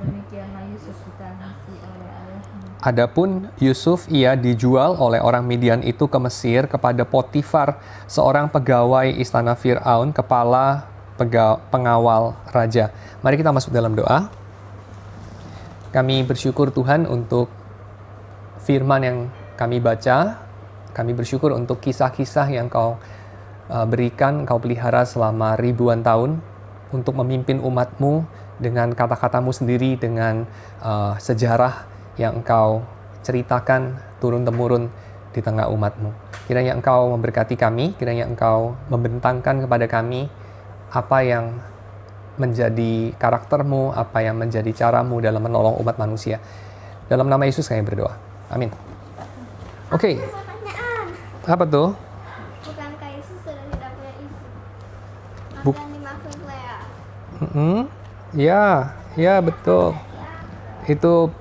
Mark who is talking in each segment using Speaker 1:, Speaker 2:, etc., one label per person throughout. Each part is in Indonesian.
Speaker 1: Demikianlah Yusuf ditanasi oleh ayahnya.
Speaker 2: Adapun Yusuf ia dijual oleh orang Midian itu ke Mesir kepada Potifar, seorang pegawai istana Fir'aun, kepala pengawal raja. Mari kita masuk dalam doa. Kami bersyukur Tuhan untuk firman yang kami baca. Kami bersyukur untuk kisah-kisah yang Kau berikan, Kau pelihara selama ribuan tahun untuk memimpin umat-Mu dengan kata-katamu sendiri, dengan sejarah yang Engkau ceritakan turun-temurun di tengah umat-Mu. Kiranya Engkau memberkati kami, kiranya Engkau membentangkan kepada kami apa yang menjadi karakter-Mu, apa yang menjadi cara-Mu dalam menolong umat manusia. Dalam nama Yesus kami berdoa. Amin. Oke.
Speaker 3: Pertanyaan.
Speaker 2: Apa tuh?
Speaker 3: Bukankah Yesus sudah tidak punya istri?
Speaker 2: Buk-
Speaker 3: Maka dimaksud Lea.
Speaker 2: Ya betul. Itu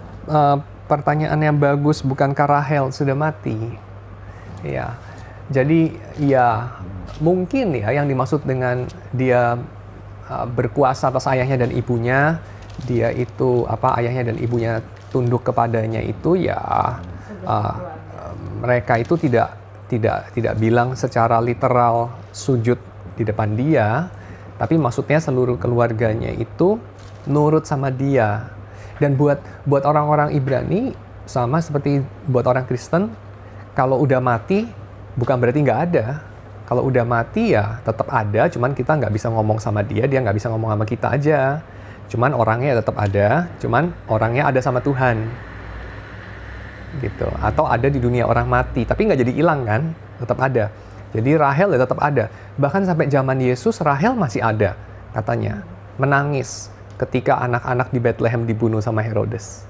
Speaker 2: pertanyaan yang bagus, bukankah Rahel sudah mati? Ya, jadi ya mungkin ya yang dimaksud dengan dia berkuasa atas ayahnya dan ibunya, dia itu ayahnya dan ibunya tunduk kepadanya itu ya mereka itu tidak bilang secara literal sujud di depan dia, tapi maksudnya seluruh keluarganya itu nurut sama dia. Dan buat orang-orang Ibrani, sama seperti buat orang Kristen, kalau udah mati, bukan berarti nggak ada. Kalau udah mati ya tetap ada, cuman kita nggak bisa ngomong sama dia nggak bisa ngomong sama kita aja. Cuman orangnya tetap ada, cuman orangnya ada sama Tuhan. Gitu. Atau ada di dunia orang mati, tapi nggak jadi hilang kan, tetap ada. Jadi Rahel ya tetap ada. Bahkan sampai zaman Yesus, Rahel masih ada, katanya. Menangis ketika anak-anak di Bethlehem dibunuh sama Herodes,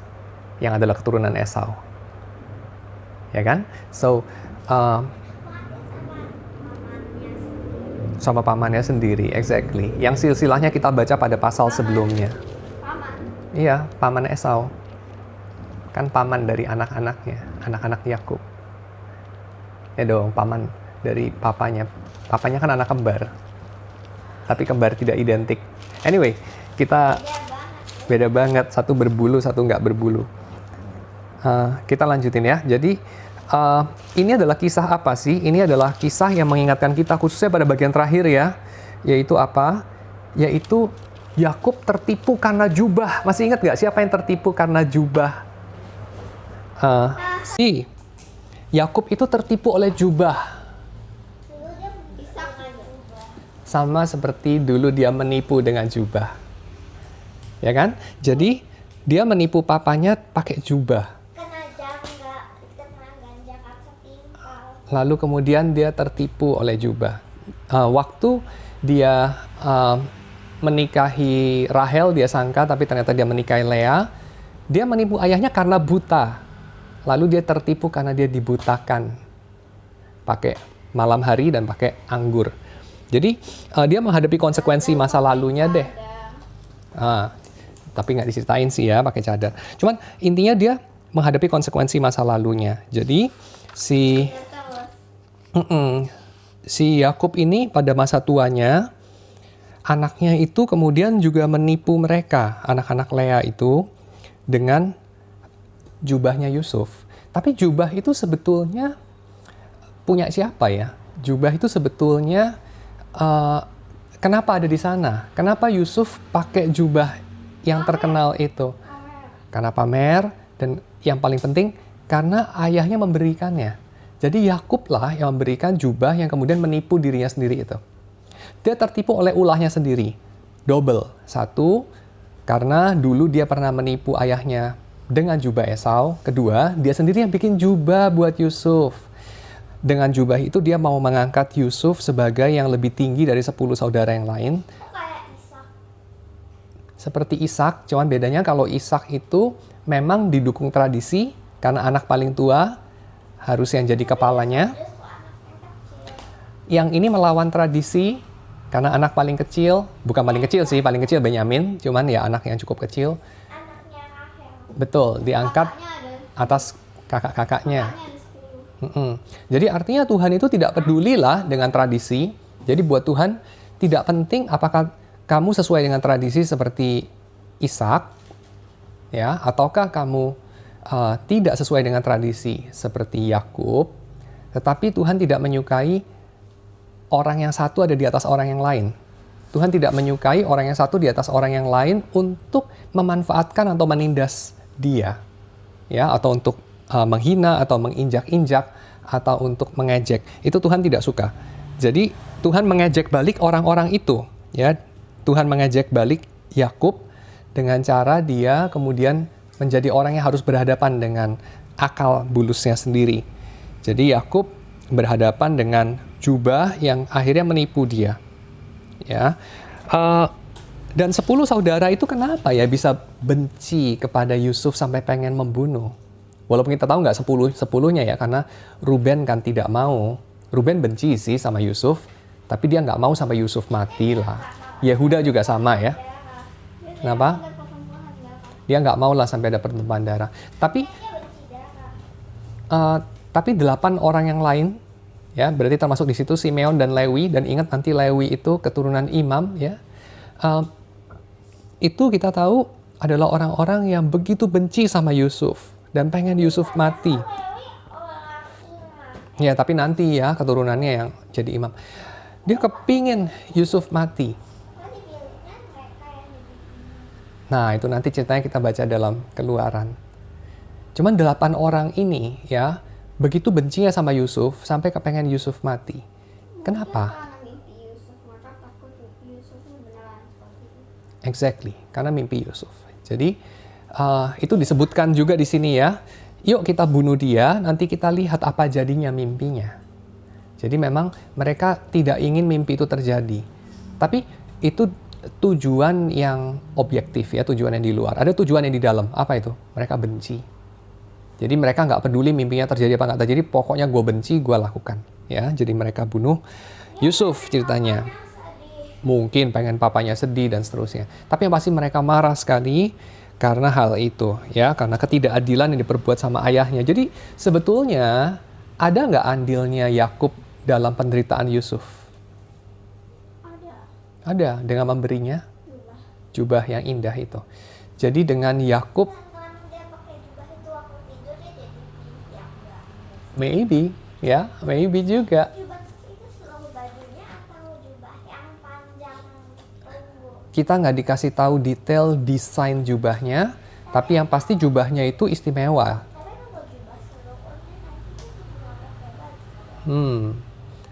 Speaker 2: yang adalah keturunan Esau. Ya kan? So, sama pamannya sendiri, exactly. Yang silsilahnya kita baca pada pasal sebelumnya.
Speaker 3: Paman.
Speaker 2: Iya, paman Esau. Kan paman dari anak-anaknya, anak-anak Yakub. Ya dong, paman dari papanya. Papanya kan anak kembar. Tapi kembar tidak identik. Anyway, kita beda banget, satu berbulu, satu nggak berbulu. Kita lanjutin ya. Jadi ini adalah kisah apa sih? Ini adalah kisah yang mengingatkan kita khususnya pada bagian terakhir ya, yaitu apa? Yaitu Yakub tertipu karena jubah. Masih ingat nggak siapa yang tertipu karena jubah? Yakub itu tertipu oleh jubah. Sama seperti dulu dia menipu dengan jubah. Ya kan? Jadi dia menipu papanya pakai jubah. Lalu kemudian dia tertipu oleh jubah. Waktu dia menikahi Rahel, dia sangka tapi ternyata dia menikahi Lea. Dia menipu ayahnya karena buta. Lalu dia tertipu karena dia dibutakan. Pakai malam hari dan pakai anggur. Jadi dia menghadapi konsekuensi masa lalunya deh. Tapi nggak diceritain sih ya pakai cadar. Cuman intinya dia menghadapi konsekuensi masa lalunya. Jadi si Yakub ini pada masa tuanya, anaknya itu kemudian juga menipu mereka, anak-anak Lea itu, dengan jubahnya Yusuf. Tapi jubah itu sebetulnya punya siapa ya? Jubah itu sebetulnya kenapa ada di sana? Kenapa Yusuf pakai jubah yang terkenal itu? Karena pamer, dan yang paling penting karena ayahnya memberikannya. Jadi Yakub lah yang memberikan jubah yang kemudian menipu dirinya sendiri itu. Dia tertipu oleh ulahnya sendiri. Double. Satu, karena dulu dia pernah menipu ayahnya dengan jubah Esau. Kedua, dia sendiri yang bikin jubah buat Yusuf. Dengan jubah itu dia mau mengangkat Yusuf sebagai yang lebih tinggi dari 10 saudara yang lain. Seperti Ishak, cuman bedanya kalau Ishak itu memang didukung tradisi, karena anak paling tua harus yang jadi kepalanya. Yang ini melawan tradisi, karena anak paling kecil, bukan paling kecil sih, paling kecil Benyamin, cuman ya anak yang cukup kecil.
Speaker 3: Anaknya Rahel.
Speaker 2: Betul, diangkat atas kakak-kakaknya. Jadi artinya Tuhan itu tidak peduli lah dengan tradisi. Jadi buat Tuhan tidak penting apakah kamu sesuai dengan tradisi seperti Ishak, ya, ataukah kamu tidak sesuai dengan tradisi seperti Yakub, tetapi Tuhan tidak menyukai orang yang satu ada di atas orang yang lain. Tuhan tidak menyukai orang yang satu di atas orang yang lain untuk memanfaatkan atau menindas dia, ya, atau untuk menghina atau menginjak-injak atau untuk mengejek. Itu Tuhan tidak suka. Jadi Tuhan mengejek balik orang-orang itu, ya. Tuhan mengejek balik Yakub dengan cara dia kemudian menjadi orang yang harus berhadapan dengan akal bulusnya sendiri. Jadi Yakub berhadapan dengan jubah yang akhirnya menipu dia. Ya, dan 10 saudara itu kenapa ya bisa benci kepada Yusuf sampai pengen membunuh? Walaupun kita tahu nggak 10-10-nya ya, karena Ruben kan tidak mau. Ruben benci sih sama Yusuf, tapi dia nggak mau sampai Yusuf mati lah. Yehuda juga sama ya. Kenapa? Dia nggak mau lah sampai ada pertumpahan darah. Tapi 8 orang yang lain, ya, berarti termasuk di situ Simeon dan Lewi, dan ingat nanti Lewi itu keturunan imam, ya. Itu kita tahu adalah orang-orang yang begitu benci sama Yusuf dan pengen Yusuf mati. Ya, tapi nanti ya keturunannya yang jadi imam. Dia kepingin Yusuf mati. Nah, itu nanti ceritanya kita baca dalam Keluaran. Cuman 8 orang ini ya begitu bencinya sama Yusuf sampai kepengen Yusuf mati. Kenapa? Exactly, karena mimpi Yusuf. Jadi itu disebutkan juga di sini ya. Yuk kita bunuh dia, nanti kita lihat apa jadinya mimpinya. Jadi memang mereka tidak ingin mimpi itu terjadi. Tapi itu tujuan yang objektif ya, tujuan yang di luar. Ada tujuan yang di dalam. Apa itu? Mereka benci. Jadi mereka nggak peduli mimpinya terjadi apa nggak terjadi, pokoknya gue benci, gue lakukan. Ya, jadi mereka bunuh Yusuf ceritanya. Mungkin pengen papanya sedih dan seterusnya. Tapi yang pasti mereka marah sekali karena hal itu, ya, karena ketidakadilan yang diperbuat sama ayahnya. Jadi sebetulnya ada nggak andilnya Yakub dalam penderitaan Yusuf? Ada, dengan memberinya jubah yang indah itu. Jadi dengan Yakub, maybe, ya, maybe juga. Kita nggak dikasih tahu detail desain jubahnya, tapi yang pasti jubahnya itu istimewa.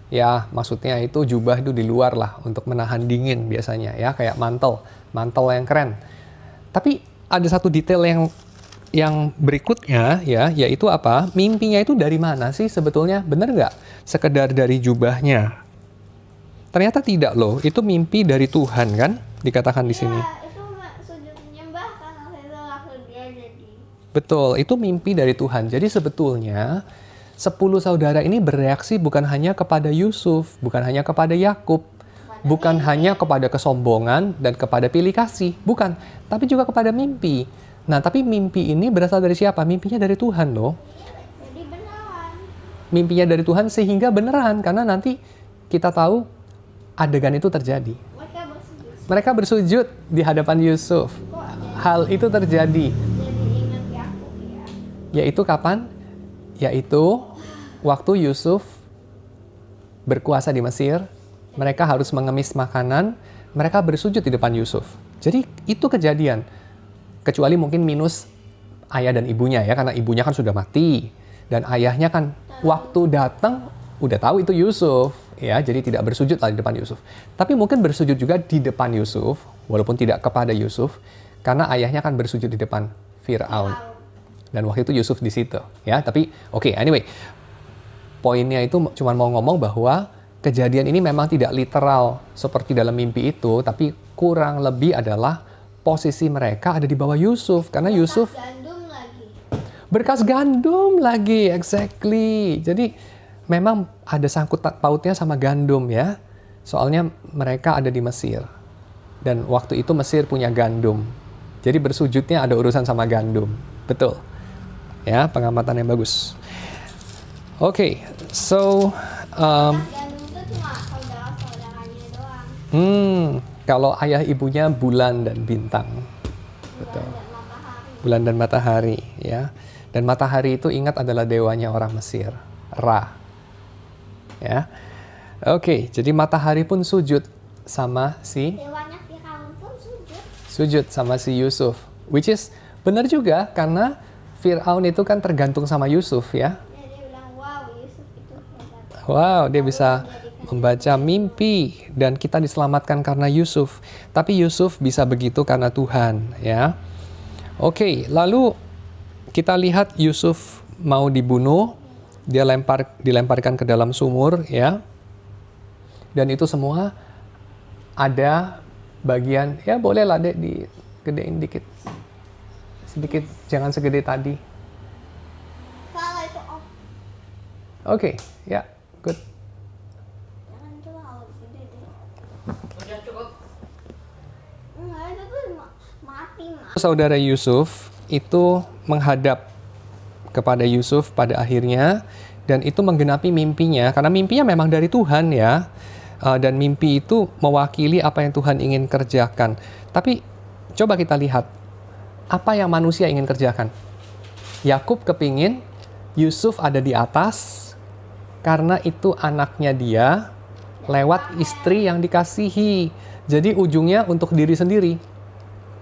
Speaker 2: Ya, maksudnya itu jubah itu di luar lah untuk menahan dingin biasanya ya, kayak mantel yang keren. Tapi ada satu detail yang berikutnya ya, yaitu apa? Mimpinya itu dari mana sih sebetulnya? Bener nggak? Sekedar dari jubahnya? Ternyata tidak loh, itu mimpi dari Tuhan kan? Dikatakan di sini.
Speaker 3: Itu sujud menyembah karena itu laku dia jadi.
Speaker 2: Betul, itu mimpi dari Tuhan. Jadi sebetulnya 10 saudara ini bereaksi bukan hanya kepada Yusuf, bukan hanya kepada Yakub, bukan hanya kepada kesombongan dan kepada pilih kasih, bukan, tapi juga kepada mimpi. Nah, tapi mimpi ini berasal dari siapa? Mimpinya dari Tuhan loh.
Speaker 3: Jadi beneran.
Speaker 2: Mimpinya dari Tuhan sehingga beneran, karena nanti kita tahu adegan itu terjadi. Mereka bersujud di hadapan Yusuf. Hal itu terjadi.
Speaker 3: Jadi ingat Yakub ya.
Speaker 2: Yaitu kapan? Yaitu waktu Yusuf berkuasa di Mesir, mereka harus mengemis makanan, mereka bersujud di depan Yusuf. Jadi itu kejadian. Kecuali mungkin minus ayah dan ibunya ya, karena ibunya kan sudah mati. Dan ayahnya kan waktu datang udah tahu itu Yusuf. Ya, jadi tidak bersujud lah di depan Yusuf. Tapi mungkin bersujud juga di depan Yusuf, walaupun tidak kepada Yusuf, karena ayahnya kan bersujud di depan Fir'aun. Dan waktu itu Yusuf di situ, ya. Tapi oke, anyway, poinnya itu cuma mau ngomong bahwa kejadian ini memang tidak literal seperti dalam mimpi itu, tapi kurang lebih adalah posisi mereka ada di bawah Yusuf, karena Yusuf berkas gandum lagi, exactly. Jadi memang ada sangkut pautnya sama gandum ya. Soalnya mereka ada di Mesir. Dan waktu itu Mesir punya gandum. Jadi bersujudnya ada urusan sama gandum. Betul. Ya, pengamatan yang bagus. Oke, so
Speaker 3: Gandum itu cuma saudara-saudaranya doang.
Speaker 2: kalau ayah ibunya bulan dan bintang.
Speaker 3: Betul. Dan matahari.
Speaker 2: bulan dan matahari, ya. Dan matahari itu ingat adalah dewanya orang Mesir, Ra. Ya. Oke, jadi matahari pun sujud sama si
Speaker 3: Dewanya Firaun pun sujud.
Speaker 2: sujud sama si Yusuf, which is benar juga karena Firaun itu kan tergantung sama Yusuf, ya.
Speaker 3: Dia bilang, wow, Yusuf itu hebat.
Speaker 2: Wow, dia bisa membaca mimpi dan kita diselamatkan karena Yusuf. Tapi Yusuf bisa begitu karena Tuhan, ya. Oke, lalu kita lihat Yusuf mau dibunuh, dia dilemparkan ke dalam sumur, ya. Dan itu semua ada bagian, ya bolehlah Dek digedein dikit. Sedikit, jangan segede tadi.
Speaker 3: Kalau itu off,
Speaker 2: Oke, ya, good.
Speaker 3: jangan terlalu gede deh.
Speaker 4: Udah cukup.
Speaker 3: Enggak, itu tuh mati, Mas.
Speaker 2: Saudara Yusuf itu menghadap kepada Yusuf pada akhirnya dan itu menggenapi mimpinya karena mimpinya memang dari Tuhan, ya. Dan mimpi itu mewakili apa yang Tuhan ingin kerjakan. Tapi coba kita lihat apa yang manusia ingin kerjakan. Yakub kepingin Yusuf ada di atas karena itu anaknya dia lewat istri yang dikasihi. Jadi ujungnya untuk diri sendiri.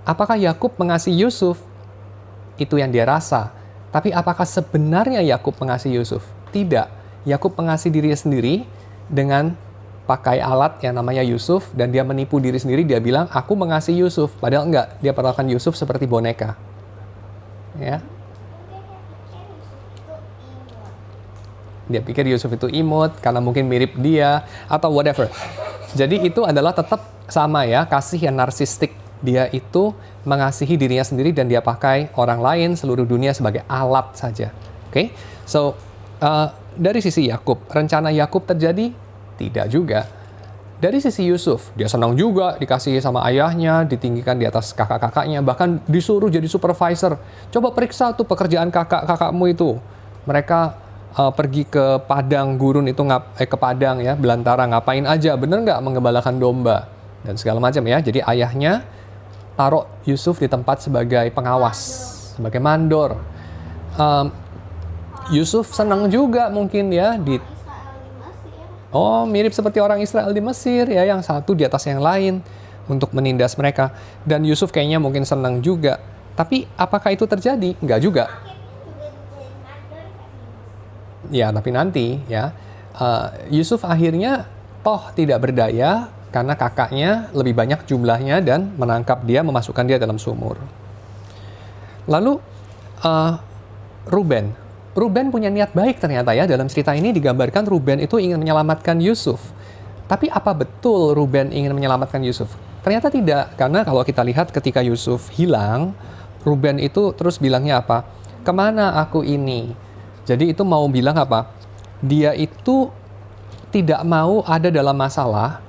Speaker 2: Apakah Yakub mengasihi Yusuf? Itu yang dia rasa. Tapi apakah sebenarnya Yakub mengasihi Yusuf? Tidak. Yakub mengasihi dirinya sendiri dengan pakai alat yang namanya Yusuf dan dia menipu diri sendiri. Dia bilang, aku mengasihi Yusuf. Padahal enggak. Dia perlakukan Yusuf seperti boneka. Ya. Dia pikir Yusuf itu imut karena mungkin mirip dia atau whatever. Jadi itu adalah tetap sama, ya, kasih yang narsistik. Dia itu mengasihi dirinya sendiri dan dia pakai orang lain, seluruh dunia sebagai alat saja. Oke? So, dari sisi Yakub, rencana Yakub terjadi? Tidak juga. Dari sisi Yusuf, dia senang juga dikasihi sama ayahnya, ditinggikan di atas kakak-kakaknya, bahkan disuruh jadi supervisor. Coba periksa tuh pekerjaan kakak-kakakmu itu. Mereka pergi ke padang gurun itu, ke padang, ya, belantara, ngapain aja, bener nggak mengembalakan domba dan segala macam, ya. Jadi ayahnya taruh Yusuf di tempat sebagai pengawas, sebagai mandor. Yusuf senang juga mungkin, ya,
Speaker 3: Israel di Mesir.
Speaker 2: oh, mirip seperti orang Israel di Mesir, ya, yang satu di atas yang lain untuk menindas mereka. Dan Yusuf kayaknya mungkin senang juga. Tapi apakah itu terjadi? Enggak juga.
Speaker 3: Akhirnya juga jadi mandor kan.
Speaker 2: Ya, tapi nanti, ya, Yusuf akhirnya toh tidak berdaya karena kakaknya lebih banyak jumlahnya dan menangkap dia, memasukkan dia dalam sumur. Lalu Ruben punya niat baik ternyata, ya. Dalam cerita ini digambarkan Ruben itu ingin menyelamatkan Yusuf. Tapi apa betul Ruben ingin menyelamatkan Yusuf? Ternyata tidak, karena kalau kita lihat ketika Yusuf hilang, Ruben itu terus bilangnya apa? Kemana aku ini? Jadi itu mau bilang apa? Dia itu tidak mau ada dalam masalah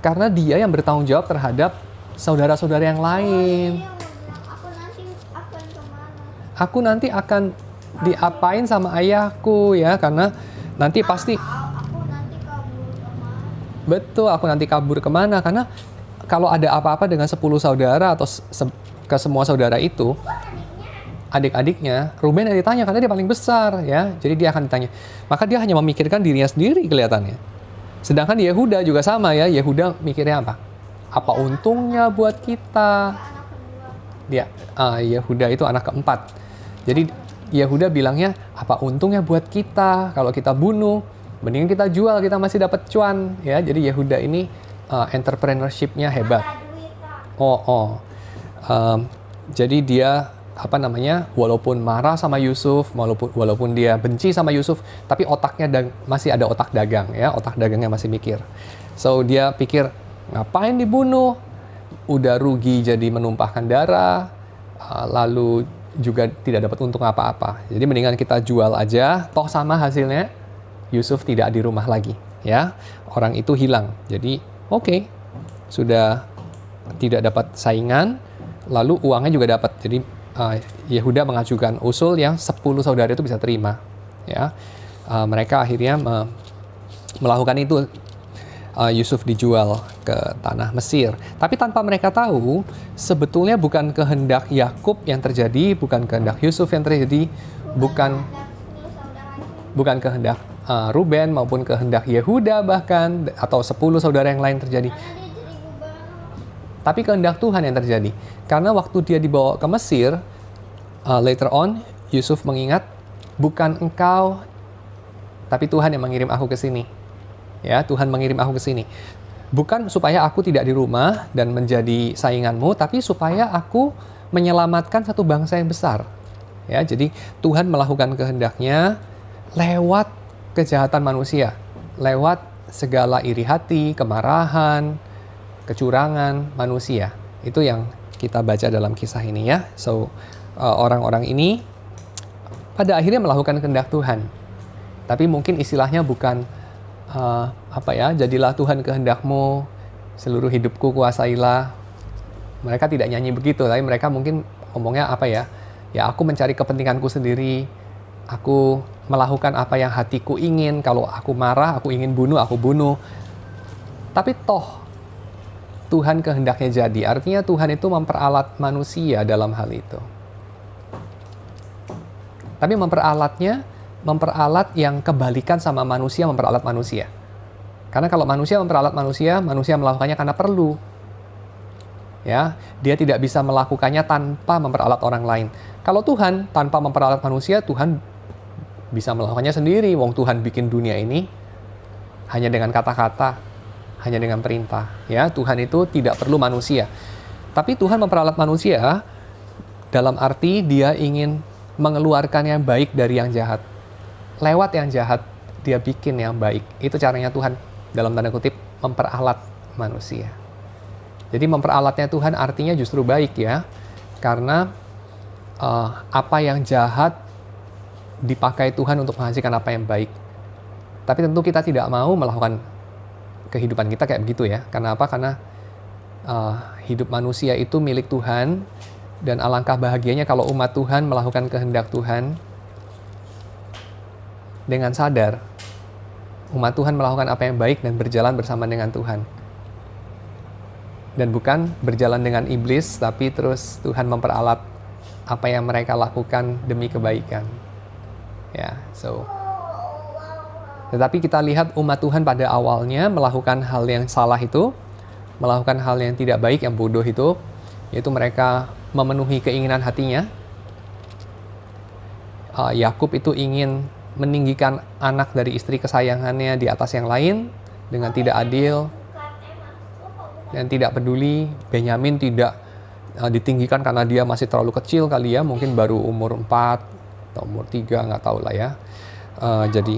Speaker 2: karena dia yang bertanggung jawab terhadap saudara-saudara yang lain.
Speaker 3: Dia mau bilang, aku nanti akan kemana?
Speaker 2: Aku nanti akan diapain sama ayahku, ya, karena nanti pasti
Speaker 3: Aku nanti kabur kemana?
Speaker 2: betul, aku nanti kabur kemana, karena kalau ada apa-apa dengan 10 saudara atau ke semua saudara itu, adik-adiknya, Ruben yang ditanya karena dia paling besar, ya, jadi dia akan ditanya. Maka dia hanya memikirkan dirinya sendiri kelihatannya. Sedangkan Yehuda juga sama, ya. Yehuda mikirnya apa? Apa untungnya buat kita?
Speaker 3: Anak kedua.
Speaker 2: Dia Yehuda itu anak keempat. Jadi Yehuda bilangnya, apa untungnya buat kita kalau kita bunuh? Mendingan kita jual, kita masih dapat cuan, ya. Jadi Yehuda ini entrepreneurship-nya hebat.
Speaker 3: Ada duit, Kak.
Speaker 2: Jadi dia walaupun marah sama Yusuf, walaupun dia benci sama Yusuf, tapi otaknya masih ada otak dagang, ya. Otak dagangnya masih mikir. So dia pikir, ngapain dibunuh? Udah rugi jadi menumpahkan darah, lalu juga tidak dapat untung apa-apa. Jadi mendingan kita jual aja, toh sama hasilnya Yusuf tidak di rumah lagi, ya. Orang itu hilang. Jadi oke, sudah tidak dapat saingan, lalu uangnya juga dapat. Jadi Yehuda mengajukan usul yang 10 saudara itu bisa terima, ya. Mereka akhirnya melakukan itu. Yusuf dijual ke tanah Mesir. Tapi tanpa mereka tahu, sebetulnya bukan kehendak Yakub yang terjadi, bukan kehendak Yusuf yang terjadi, bukan kehendak Ruben maupun kehendak Yehuda bahkan, atau 10 saudara yang lain terjadi.
Speaker 3: Karena dia jadi gubernur.
Speaker 2: Tapi kehendak Tuhan yang terjadi. Karena waktu dia dibawa ke Mesir, later on, Yusuf mengingat, bukan engkau, tapi Tuhan yang mengirim aku ke sini. Ya, Tuhan mengirim aku ke sini. Bukan supaya aku tidak di rumah dan menjadi sainganmu, tapi supaya aku menyelamatkan satu bangsa yang besar. Ya, jadi Tuhan melakukan kehendaknya lewat kejahatan manusia, lewat segala iri hati, kemarahan, kecurangan manusia. Itu yang kita baca dalam kisah ini ya. So, orang-orang ini pada akhirnya melakukan kehendak Tuhan. Tapi mungkin istilahnya bukan jadilah Tuhan kehendakmu, seluruh hidupku kuasailah. Mereka tidak nyanyi begitu, tapi mereka mungkin ngomongnya ya aku mencari kepentinganku sendiri, aku melakukan apa yang hatiku ingin, kalau aku marah, aku ingin bunuh, aku bunuh. Tapi toh Tuhan kehendaknya jadi, artinya Tuhan itu memperalat manusia dalam hal itu. Tapi memperalat yang kebalikan sama manusia memperalat manusia. Karena kalau manusia memperalat manusia melakukannya karena perlu. Ya, dia tidak bisa melakukannya tanpa memperalat orang lain. Kalau Tuhan tanpa memperalat manusia, Tuhan bisa melakukannya sendiri. Wong Tuhan bikin dunia ini hanya dengan kata-kata, hanya dengan perintah. Ya, Tuhan itu tidak perlu manusia. Tapi Tuhan memperalat manusia dalam arti dia ingin mengeluarkan yang baik dari yang jahat. Lewat yang jahat, dia bikin yang baik. Itu caranya Tuhan, dalam tanda kutip, memperalat manusia. Jadi memperalatnya Tuhan artinya justru baik ya. Karena apa yang jahat dipakai Tuhan untuk menghasilkan apa yang baik. Tapi tentu kita tidak mau melakukan kehidupan kita kayak begitu ya. Karena apa? Karena hidup manusia itu milik Tuhan. Dan alangkah bahagianya kalau umat Tuhan melakukan kehendak Tuhan dengan sadar. Umat Tuhan melakukan apa yang baik dan berjalan bersama dengan Tuhan. Dan bukan berjalan dengan iblis, tapi terus Tuhan memperalat apa yang mereka lakukan demi kebaikan. Ya, tetapi kita lihat umat Tuhan pada awalnya melakukan hal yang salah itu, melakukan hal yang tidak baik, yang bodoh itu, yaitu mereka memenuhi keinginan hatinya. Yakub itu ingin meninggikan anak dari istri kesayangannya di atas yang lain dengan tidak adil dan tidak peduli. Benyamin tidak ditinggikan karena dia masih terlalu kecil kali ya, mungkin baru umur 4 atau umur 3, nggak tahu lah ya. Jadi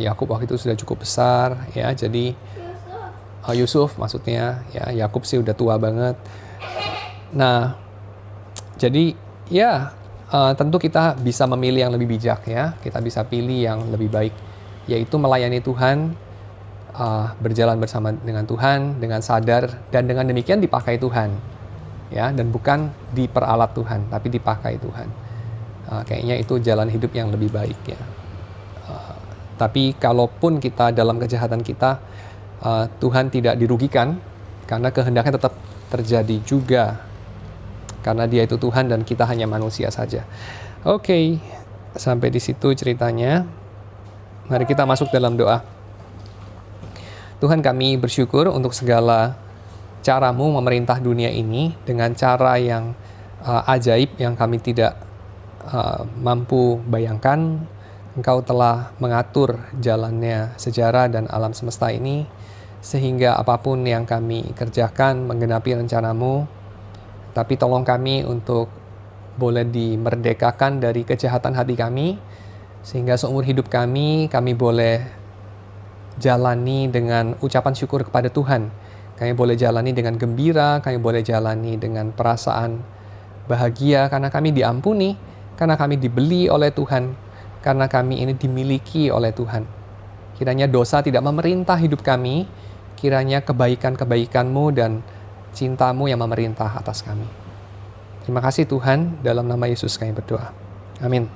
Speaker 2: Yakub waktu itu sudah cukup besar ya, jadi Yusuf maksudnya ya, Yakub sih udah tua banget. Nah, jadi ya tentu kita bisa memilih yang lebih bijak ya, kita bisa pilih yang lebih baik, yaitu melayani Tuhan, berjalan bersama dengan Tuhan, dengan sadar, dan dengan demikian dipakai Tuhan ya, dan bukan diperalat Tuhan, tapi dipakai Tuhan. Kayaknya itu jalan hidup yang lebih baik ya. Tapi kalaupun kita dalam kejahatan kita, Tuhan tidak dirugikan, karena kehendaknya tetap terjadi juga. Karena dia itu Tuhan dan kita hanya manusia saja. Oke, sampai di situ ceritanya. Mari kita masuk dalam doa. Tuhan, kami bersyukur untuk segala cara-Mu memerintah dunia ini dengan cara yang ajaib yang kami tidak mampu bayangkan. Engkau telah mengatur jalannya sejarah dan alam semesta ini, sehingga apapun yang kami kerjakan menggenapi rencana-Mu. Tapi tolong kami untuk boleh dimerdekakan dari kejahatan hati kami, sehingga seumur hidup kami boleh jalani dengan ucapan syukur kepada Tuhan. Kami boleh jalani dengan gembira, kami boleh jalani dengan perasaan bahagia, karena kami diampuni, karena kami dibeli oleh Tuhan, karena kami ini dimiliki oleh Tuhan. Kiranya dosa tidak memerintah hidup kami, kiranya kebaikan-kebaikan-Mu dan cinta-Mu yang memerintah atas kami. Terima kasih Tuhan, dalam nama Yesus kami berdoa. Amin.